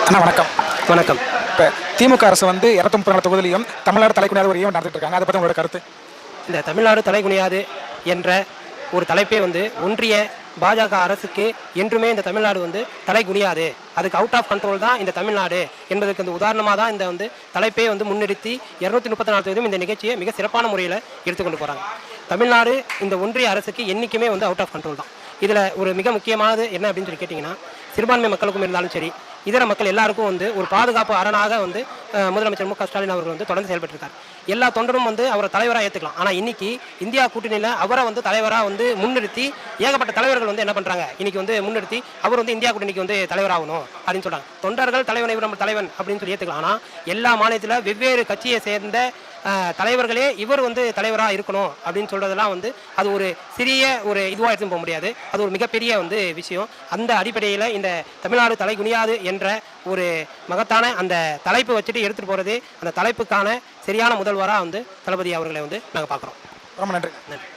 அண்ணா வணக்கம். வணக்கம். இப்போ திமுக அரசு வந்து 234 தொகுதியிலையும் தமிழ்நாடு தலைக்குனியாத ஒரு ஈவெண்ட் நடத்திட்டு இருக்காங்க. அதை பற்றி உங்களோட கருத்து? இந்த தமிழ்நாடு தலைகுனியாது என்ற ஒரு தலைப்பே வந்து ஒன்றிய பாஜக அரசுக்கு என்றுமே இந்த தமிழ்நாடு வந்து தலைகுனியாது, அதுக்கு அவுட் ஆஃப் கண்ட்ரோல் தான் இந்த தமிழ்நாடு என்பதற்கு இந்த உதாரணமாக தான் இந்த வந்து தலைப்பே வந்து முன்னிறுத்தி 234 தொகுதியும் இந்த நிகழ்ச்சியை மிக சிறப்பான முறையில் எடுத்துக்கொண்டு போகிறாங்க. தமிழ்நாடு இந்த ஒன்றிய அரசுக்கு என்றைக்குமே வந்து அவுட் ஆஃப் கண்ட்ரோல் தான். இதில் ஒரு மிக முக்கியமானது என்ன அப்படின்னு சொல்லி கேட்டிங்கன்னா, சிறுபான்மை மக்களுக்கும் இருந்தாலும் சரி, இதர மக்கள் எல்லாருக்கும் வந்து ஒரு பாதுகாப்பு அரணாக வந்து முதலமைச்சர் மு க ஸ்டாலின் அவர்கள் வந்து தொடர்ந்து செயல்பட்டிருக்கார். எல்லா தொண்டரும் வந்து அவரை தலைவராக ஏற்றுக்கலாம். ஆனால் இன்னைக்கு இந்தியா கூட்டணியில் அவரை வந்து தலைவராக வந்து முன்னிறுத்தி ஏகப்பட்ட தலைவர்கள் வந்து என்ன பண்ணுறாங்க, இன்னைக்கு வந்து முன்னிறுத்தி அவர் வந்து இந்தியா கூட்டணிக்கு வந்து தலைவராகணும் அப்படின்னு சொல்கிறாங்க. தொண்டர்கள் தலைவனை நம்ம தலைவன் அப்படின்னு சொல்லி ஏற்றுக்கலாம். ஆனால் எல்லா மாநிலத்தில் வெவ்வேறு கட்சியை சேர்ந்த தலைவர்களே இவர் வந்து தலைவராக இருக்கணும் அப்படின்னு சொல்கிறதெல்லாம் வந்து அது ஒரு சிறிய ஒரு இதுவாக எடுத்துன்னு போக முடியாது. அது ஒரு மிகப்பெரிய வந்து விஷயம். அந்த அடிப்படையில் இந்த தமிழ்நாடு தலைகுனியாது என்ற ஒரு மகத்தான அந்த தலைப்பு வச்சுட்டு எடுத்துகிட்டு போகிறது, அந்த தலைப்புக்கான சரியான முதல்வராக வந்து தளபதி அவர்களை வந்து நாங்கள் பார்க்குறோம். ரொம்ப நன்றி. நன்றி.